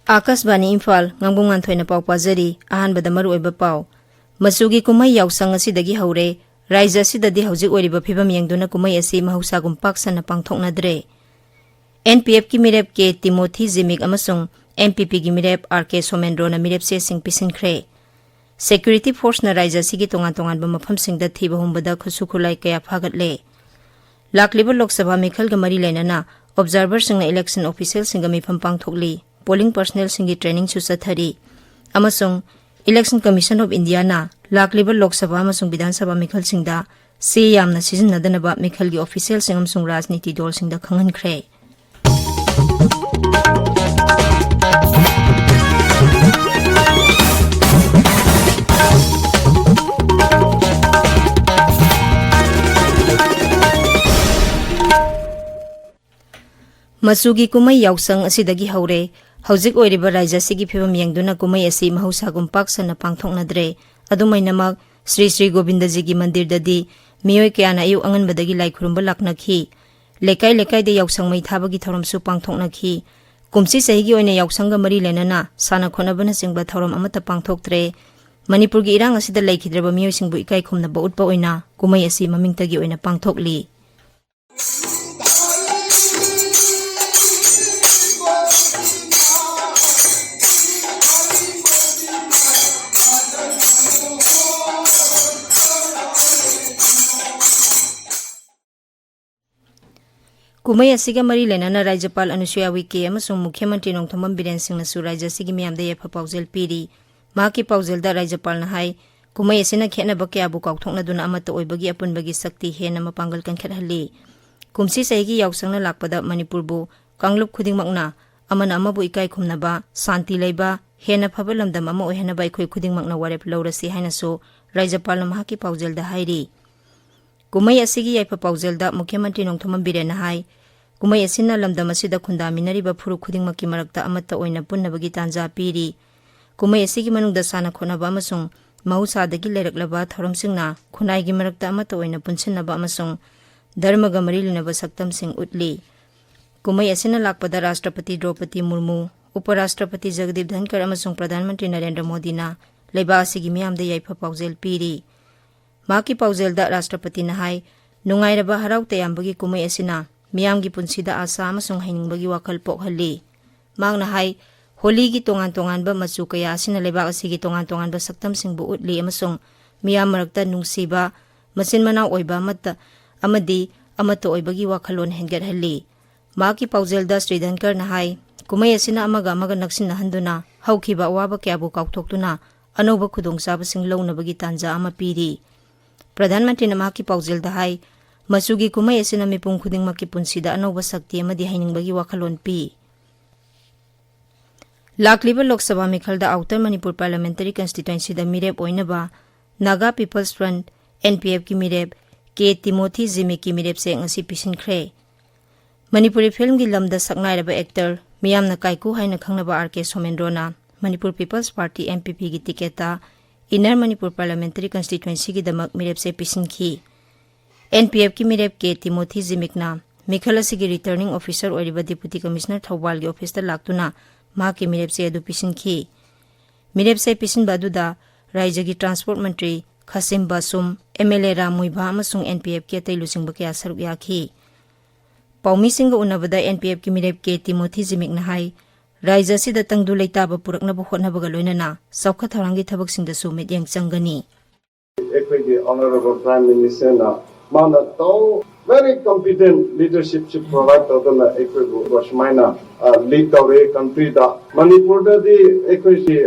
Akasbani Imphal Ngangbam Nganthoi na pau pazari ahanbada maruoiba pau Masugi kumai yausang asidagi haure Raija asidadi haujik oiriba phibam yengduna kumai asi mahusagum paksana pangthoknadre NPF ki mirep ke Timothy Zimik amasung MPP ki mirep RK Somendro na mirep se sing pisinkhre Security Force na Raija sigi tongan ba mafam singda thiba humbada khusukhulai kaya phaгаtle Lakliba Lok Sabha Mikhal ga mari lainana observer singna election official singa mifam pangthokli polling personnel singi training su sathari amasung Election Commission of India na lakliba Lok Sabha amasung Vidhan Sabha Mikhal singda se yamna sizinnadanaba Mikhal gi official sing amasung rajniti dol singda khangankhre Masugi kumai yausang asidagi haure Haujik oiriba Raija sigi phibam yengduna kumai asi mahusagum paksana pangthoknadre adumainamak Sri Sri Govindaji gi mandir dadi miyoi kayana ayu anganbadagi lai khurumba laknakhi lekai de yausang mai thabagi thoramsu pangthoknakhi kumsi sahigi oina yausanga mari lenana sana khonabana singba thoram amata pangthoktre Manipur gi irang asida laikhidraba miyoi singbu ikai khumna ba utpa oina kumai asi mamingtagi oina pangthokli Kumai asiga mari lenana Rajapal Anusuya Wike amasung Mukhyamantri Nongthombam Biren Singh nasu Raija sigi miyamda yafa paujel piri maki paujelda Rajapal na hai kumai asina khenaba kyabu kauthoknaduna amata oibagi apunbagi sakti hena mapangal kankhethalli kumsi saigi yausangna lakpada Manipur bu kanglup khudingmakna amana amabu ikai khumnaba santi leiba hena phabalamdam ama ohenaba ikhoi khudingmakna warep lawrasi hainasu Rajapal na mahaki paujelda hairi kumai asigi yaifa paujelda Mukhyamantri Nongthombam Biren na hai kumai asina lamdam asida khundaminariba phuru khudingmakki marakta amata oina punnabagi tanja piri kumai asigi manungda sana khonaba amasung mahusadagi leiraklaba thoramsingna khunai gi marakta amata oina punsinaba amasung dharmaga mari linaba saktam sing utli kumai asina lakpada Rashtrapati Draupadi Murmu Uparashtrapati Jagdeep Dhankar amasung Pradhan Mantri Narendra Modi na leiba asigi miyamda yaifa paujel piri maki paujelda Rashtrapati na hai nungairaba harau tayambagi kumai asina miyamgi punsida asa amasung hainingbagi wakal pokhalli mangna hai holi gi tongan ba machu kaya asina lebak asigi tongan ba saktam singbu utli amasung miyam marakta nungsiba masin manau oiba mata amadi amato oibagi wakhalon hengat halli maki paujelda Sridhankar na hai kumai asina amaga naksin handuna haukhiba waba kyabu kaukthokuna anoba khudongchaba sing lounabagi tanja ama piri Pradhan Mantri na maki paujelda hai Masugi kumai asina mipung khudingmakki punsida anoba sakti amadi hainingbagi wakhalon pi Lakliba Lok Sabha Mikhalda Outer Manipur Parliamentary Constituency da mirep oinaba Naga People's Front NPF ki mirep ke Timothy Zimik ki mirep se ngasi pisinkhre Manipuri film gi lamda saknairaba actor miyamna kaiku haina khangnaba RK Somendrona Manipur People's Party MPP gi tiketa Inner Manipur Parliamentary Constituency gi damak mirep se pisinki NPF ki mirep ke Timothy Zimik na Mikhal asigi returning officer oiriba Deputy Commissioner Thawbal gi office da laktuna ma ki mirep se adu pisinki mirep se pisin baduda Raija gi Transport Mantri Khasim Basum MLA Ramuiba amasung NPF ke tailusing bakya saruk yakhi Paumi singa unabada NPF ki mirep ke Timothy Zimik na hai Raija sida tangdu leitaba puraknaba hotnabaga loinana saukha tharangi thabak singda su medyang changani Equity Honorable Prime Minister na Manato very competent leadership should provide to the equity Washmaina lead the way country da Manipur da the equity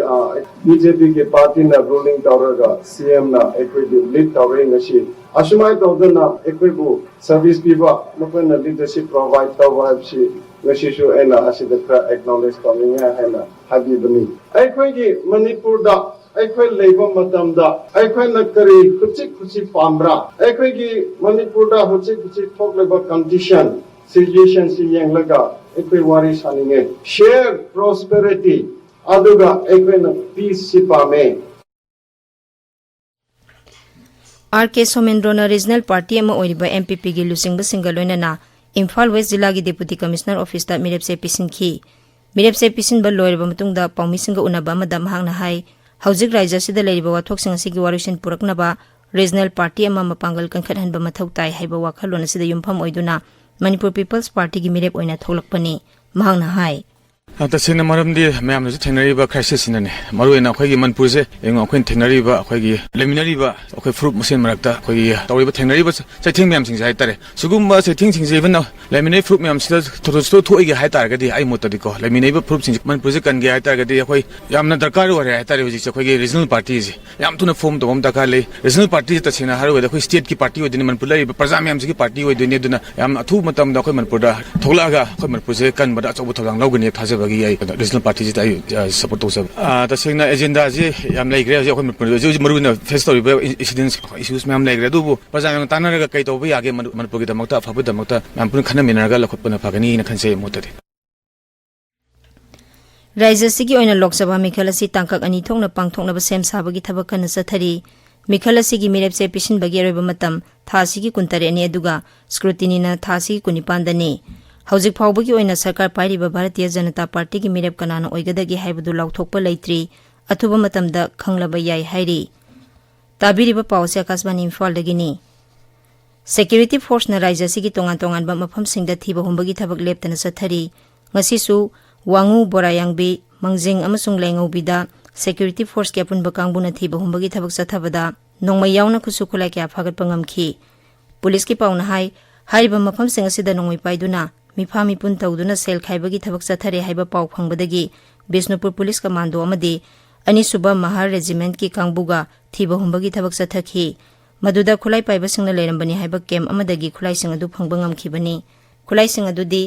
BJP ke party na ruling tower ga CM na equity lead the way ngashi Ashmai to the na equity service people na leadership provide to have she ngashi shu ena asida acknowledge coming na habibani equity Manipur da Equal labor matamda, equal nakari, kuchi pambra, equal Manipurda, huchi talk about condition, situation, si yang laga, equal waris haninge, share prosperity, aduga, equal peace sipame. RK Somendrona Regional Party ama oiriba MPP gi lusingba singaloina na Imphal West Jilla gi Deputy Commissioner Office da mirep se pisinki ꯃꯤꯔꯦꯞꯁꯦ ꯄꯤꯁꯤꯟꯕ ꯂꯣꯏꯔꯕ ꯃꯇꯨꯡꯗ ꯄꯥꯎꯃꯤꯁꯤꯡꯒ ꯎꯅꯕ ꯑꯃꯗ ꯃꯍꯥꯛꯅ ꯍꯥꯏ ꯍꯧꯖꯤꯛ ꯔꯥꯏꯖ꯭ꯌꯁꯤꯗ ꯂꯩꯔꯤꯕ ꯋꯥꯊꯣꯛꯁꯤꯡ ꯑꯁꯤꯒꯤ ꯋꯥꯔꯣꯏꯁꯤꯟ ꯄꯨꯔꯛꯅꯕ regional party ꯑꯃ ꯃꯄꯥꯡꯒꯜ ꯀꯟꯈꯠꯍꯟꯕ ꯃꯊꯧ ꯇꯥꯏ ꯍꯥꯏꯕ ꯋꯥꯈꯜꯂꯣꯟ ꯑꯁꯤꯗ ꯌꯨꯝꯐꯝ ꯑꯣꯏꯗꯨꯅ ꯃꯅꯤꯄꯨꯔ ꯄꯤꯄꯜꯁ ꯄꯥꯔꯇꯤꯒꯤ ꯃꯤꯔꯦꯞ ꯑꯣꯏꯅ ꯊꯣꯛꯂꯛꯄꯅꯤ ꯃꯍꯥꯛꯅ ꯍꯥꯏ तसेंना मरमदि मैमनसु थेंनरिबा क्राइसिस सिनने मरुएना अखोइगी मनपुरसे एंगो अखोइन थेंनरिबा अखोइगी लेमिनरिबा अखोइ फ्रुप मसेन मरक्ता अखोइगी तौरिबा थेंनरिबा चैथिंग मैम सिंग हाइतारे सुगुम्बा चैथिंग सिंग जेबन लेमिनरि फ्रुप मैम सिदा थोथोसु थोइगे हाइतारगदि आई मोतदिको लेमिनरिबा फ्रुप सिंग मनपुरसे कनगे हाइतारगदि अखोइ यामना दरकार ओरे हाइतारे हुजि अखोइगी रीजनल पार्टी जे याम तुना फॉर्म तोम दरकार ले रीजनल पार्टी तसेंना हारुवेदा अखोइ स्टेट की पार्टी ओदिनि मनपुर लरिबा प्रजा मैम सिगी पार्टी ओदिनि दुना याम अथु मतम दा अखोइ मनपुरदा थोलागा अखोइ मनपुरसे कनबदा अचौबो थौलांग लौगनि थाजबगी आई रीजनल पार्टी से सपोर्ट तौजब तसेंना एजेंडा से याम लाइग्रे हजि अखोइ मनपुर मरुना फेस तौरिबा इंसिडेंट्स इश्यूज मैम लाइग्रे दुबो प्रजा मैम तानरगा कै तौबा यागे मनपुरगी दमक्ता अफाबु दमक्ता मैम पुन खनमिनरगा लखोपना फगनी न खनसे मोतदे राज्यसिगी ओइना लोकसभा मिखल असि तांकक अनि थोंना पांगथोंनबा सेम साबगी थबक कन सथरी मिखल असिगी मिरेपसे पिसिनबगी अरबा मतम थासिगी कुंतरेनी अदुगा स्क्रूटिनीना थासिगी कुनिपांदनी हौजिक फाउबगी ओइना सरकार पाइरिबा भारतीय जनता पार्टी की मिरेप कनाना ओइगदगी हाइबदु लाउथोकपा लैत्री अथुबा मतमदा खंगलबा याइ हाइरी ताबिरिबा पाउसे आकाशवाणी इम्फालदगिनी सेक्यूरिटी फोर्स ना राज्यसिगी तोंगान तोंगानबा मफमसिंगदा थीबा हुंबगी थबक लेपतना सथरी ngasisu wangu borayangbi mangjing amasung lengaubi da security force ke apunba kangbuna thiba humbagi thabak sathabada nongmai yauna khusu khulai kya phagat pangamki police ki pauna hai hariba mafam sing asida nongmai paiduna mifa mipun tawduna sel khaibagi thabak sathare haiba paw phangbadagi Bisnupur police commando amadi ani suba mahar regiment ki kangbuga thiba humbagi thabak sathakhi maduda khulai paiba singna lerambani haiba kem amadagi khulai sing adu phangba ngamki bani khulai sing adu di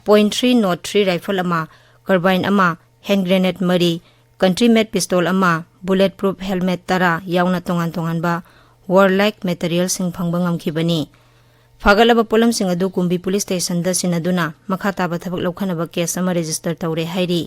.303 rifle ama carbine ama hand grenade mari country made pistol ama bulletproof helmet tara yauna tongan tongan ba warlike material sing phangbang amki bani fagalaba polam sing adu kumbi police station da sinaduna makhata ba thabak lokhanaba case ama register tawre hairi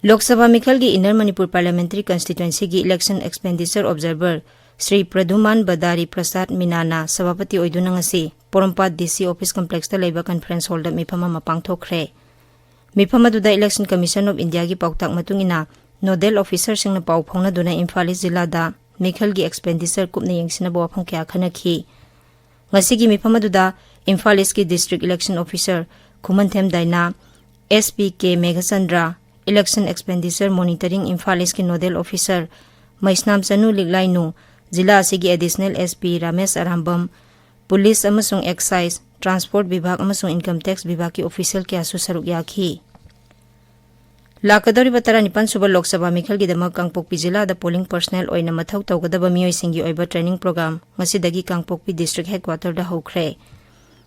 Lok Sabha Mikhal gi Inner Manipur Parliamentary Constituency gi Election Expenditure Observer Sri Pradhuman Badari Prasad Minana Sabapati oiduna ngasi Porompat DC Office Complex ta leiba conference hall da mifama mapang thokre mifama du da Election Commission of India gi pautak matungina nodal officer singna pau phongna duna Imphal jilla da Mikhal gi expenditure kupna yengsina bo phong kya khanakhi ngasi gi mifama du da Imphal ki district election officer Khumanthem Daina SPK Meghachandra Election Expenditure Monitoring Imphal ki nodal officer Maisnam Chanu Liglainu Jilla asigi additional SP Ramesh Arambam Police amasung Excise Transport Vibhag amasung Income Tax Vibhag ki official kya su saruk yakhi Lakadori batara nipan suba Lok Sabha Mikhal gi damak Kangpokpi Jilla da polling personnel oina mathau tawgadaba miyoi singi oiba training program ngasidagi Kangpokpi district headquarter da hokre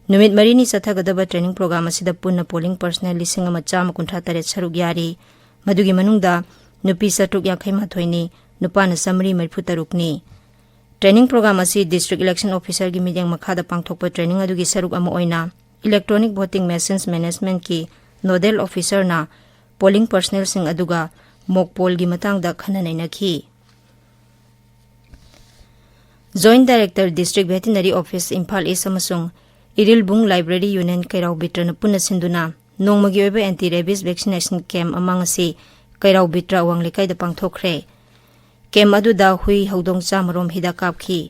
Numit marini sathagadaba training program asida punna polling personnel lising ama chama kuntha taret saruk yari madugi manungda nupi satuk yakhai mathoini nupana samri marphu tarukni Training program asi district election officer gi midyang makhada pangthokpa training adugi saruk ama oina electronic voting machines management ki nodal officer na polling personnel sing aduga mock poll gi matangda khananai nakhi Joint Director District Veterinary Office Imphal East amasung Irilbung Library Union Kairau Bitra na punna sinduna nongmagi oiba anti rabies vaccination camp amang asi Kairau Bitra awang lekai da pangthokre Kem adu da hui hodong chamarom hida kapki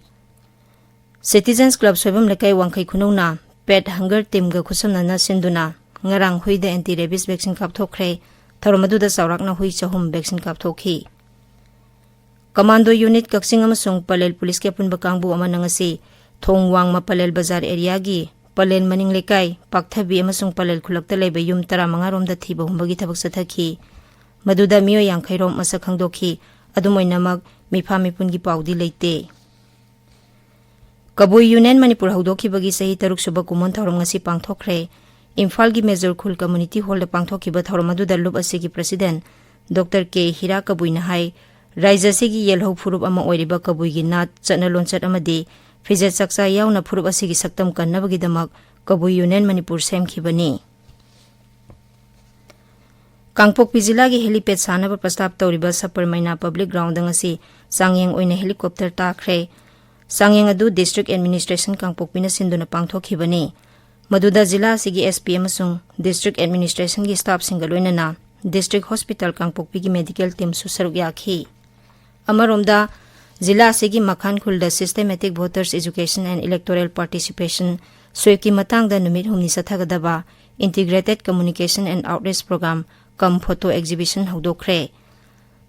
Citizens Club soibam lekai wangkai khununa pet hunger team ga khusamna na sinduna ngarang hui da anti rabies vaccine kapthokre tharomadu da saurakna hui chahum vaccine kapthokhi Commando unit kaksing amasung palel police ke punba kangbu amanangasi thongwang ma palel bazar area gi palel maning lekai pakthabi amasung palel khulakta leiba yum 15 rom da thiba humbagi thabak sathakhi maduda miyo yangkhai rom asa khangdokhi adumoinamak mifa mipungi paudi leite Kabui Union Manipur Haudoki bagi sahi taruk suba kumon tharom ngasi pangthokre Imphal gi Major Khul Community Hall da pangthoki ba tharom adu dalub asigi President Dr. K Hira Kabui na hai Raija sigi yelho furup ama oiriba Kabui gi nat chana lonchat amadi Fizet saksa yauna furup asigi saktam kannabagi damak Kabui Union Manipur semkhi bani Kangpokpi Jilla gi helipad sanaba prastab tawriba Sapar Maina Public Ground ngasi sangyeng oina helicopter takre sangyeng adu District Administration Kangpokpi na sinduna pangthokhibani Maduda Zilla Sigi SPM Sung, District Administration ki staff Singaluinana, District Hospital Kangpokpi ki medical team Susaruk Yaki. Amaromda, Zilla Sigi Makhan Khulda Systematic Voters Education and Electoral Participation, Sueki Matangda Numit Humni Sathagadaba, Integrated Communication and Outreach Program, Kam Photo Exhibition Hudokre.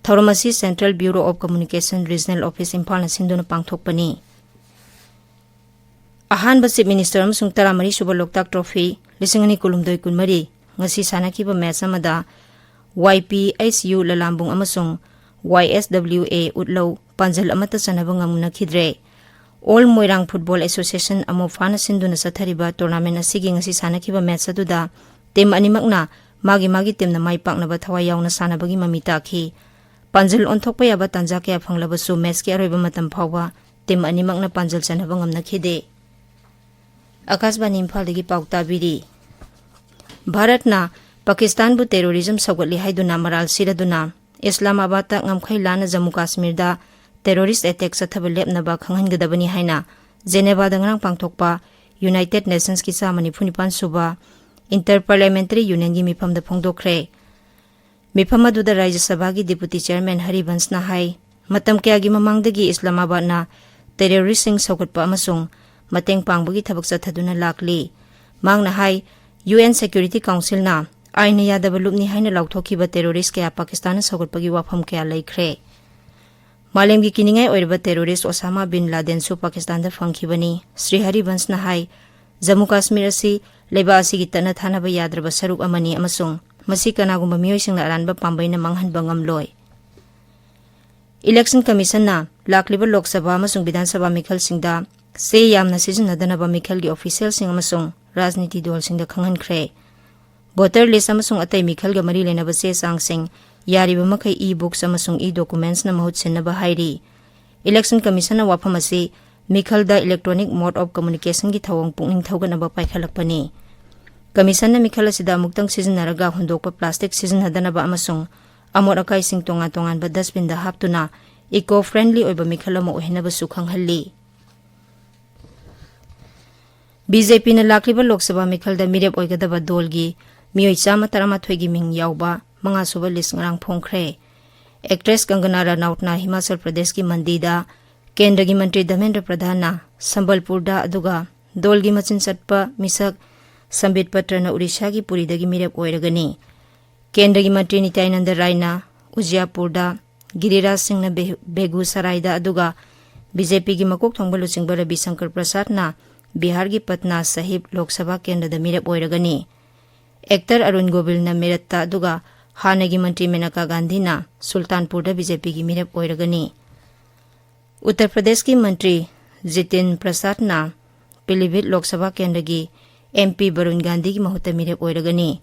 Thauramasi Central Bureau of Communication Regional Office Imphal na Sinduna Pangthokpani. Ahanba Chief Minister amsung taramari suba Loktak Trophy lisingani kulumdoi kunmari ngasi sanakiba match amada YPSU lalambung amasung YSWA utlo panjal amata sanaba ngamuna khidre. All Moirang Football Association amo fana sinduna sathariba tournament asigi ngasi sanakiba match aduda team animakna magi team na mai paknaba thawai yauna sanabagi mamita khi panjal onthokpa yaba tanja kya phanglabasu match ki aroiba matam phawba team animakna panjal sanaba ngamna khide. Akasbani Imphal dagi paukta biri. Bharatna Pakistan bu terrorism sawgatli haiduna maral siraduna Islamabad ta ngamkhai lana Jammu Kashmir da terrorist attack sathaba lepnaba khanghangadabani haina Geneva da ngrang pangthokpa United Nations ki samani phunipan suba Interparliamentary Union gi mifam da phongdokre. Mifam adu da Rajya Sabha gi Deputy Chairman Haribans na hai matam kya gi mamangdagi Islamabad na terrorist sing sawgatpa amasung mateng pangbagi thabak sathaduna lakli mangna hai UN Security Council na aina yadaba lupni haina lauthokiba terrorist kaya Pakistan sawgatpagi wafam kaya laikhre. Malemgi kiningai oirba terrorist Osama bin Laden su Pakistan da fangkhibani Sri Haribans na hai Jammu Kashmir asi leba asi gi tana thanaba yadraba saruk amani amasung masi kanagumba miyoisingna aranba pambaina manghanba ngamloi. Election Commission na lakliba Lok Sabha amasung Vidhan Sabha mikhal singda se yamna sizinadana mikhal gi official sing amasung rajniti dol singda khanghankhre. Voter list amasung atay mikhal ga mari lenaba se sang sing yariba makai e-books amasung e-documents na mahut sinaba hairi. Election Commission na wafam asi mikhal da electronic mode of communication gi thawang pungning thawganaba paikhalakpani. Commission na mikhal asida muktang sizinaraga hundokpa plastic sizinhadanaba amasung amot akai sing tongan ba dustbin da haptuna eco-friendly oiba mikhal ama ohinaba su khanghalli. BJP na lakliba Lok Sabha mikhal da mirep oigadaba dolgi miyoi chama taramathoi gi ming yauba manga suba list ngarang phongkhre. Actress Kangana Ranaut na Himachal Pradesh ki Mandida Kendra gi Mantri Dharmendra Pradhan na Sambalpur da aduga dolgi machin chatpa misak Sambit Patra na Odisha gi Puri da gi mirep oiragani. Kendra gi Mantri Nityananda Rai na Ujiapur da Giriraj Singh na Begusarai da aduga BJP gi makok thongba luchingba Ravi Shankar Prasad na Bihar ki Patna Sahib Lok Sabha Kendra da mirep oiragani. Actor Arun Gobil na Meratta aduga Hanagi Mantri Menaka Gandhi na Sultanpur da BJP ki mirep oiragani. Uttar Pradesh ki Mantri Jitin Prasad na Pilibhit Lok Sabha Kendra gi MP Barun Gandhi ki mahuta mirep oiragani.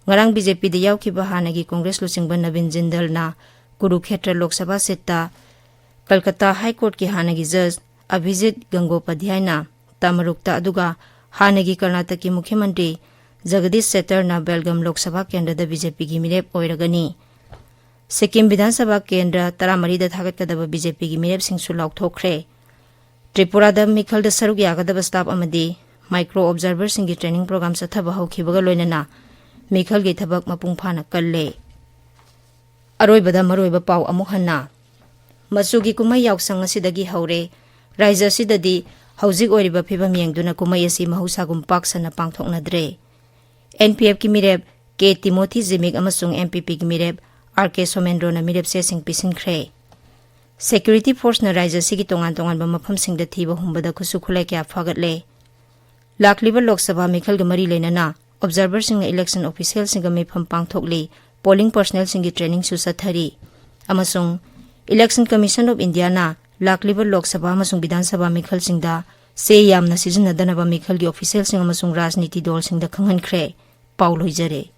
Ngarang BJP da yaukhiba Hanagi Congress luchingba Navin Jindal na Kurukshetra Lok Sabha Setta Kolkata High Court ki Hanagi Judge Abhijit Gangopadhyay na Tamarukta aduga Hanagi Karnataka ki Mukhyamantri Jagadish Setar na Belgaum Lok Sabha Kendra da BJP gi mirep oiragani. Sikkim Vidhan Sabha Kendra taramari da thagatkadaba BJP gi mirep singsu laukthokre. Tripura da mikhal da saruk yagadaba staff amadi micro observer singi training program sathaba hokhibaga loinana mikhal gi thabak mapung phana kalle. Aroibada maroiba pau amuk hanna masugi kumai yaksang asidagi haure Rajya sidadi Haujik oiriba phibam yengduna kumai asi mahusagum paksana pangthoknadre. NPF ki mirep K Timothy Zimik amasung MPP ki mirep RK Somendro na mirep se sing pisinkhre. Security force na Rajya sigi tongan ba mafam singda thiba humbada khusu khulai kya phagatle. Lakliba Lok Sabha mikhal ga mari leinana observer sing na election official sing ga mifam pangthokli polling personnel sing gi training su sathari. Amasung Election Commission of India na lakliba Lok Sabha amasung Vidhan Sabha mikhal singda se yamna sizinadana ba mikhal gi official sing amasung rajniti dol singda khanghankhre. Paulo Jare.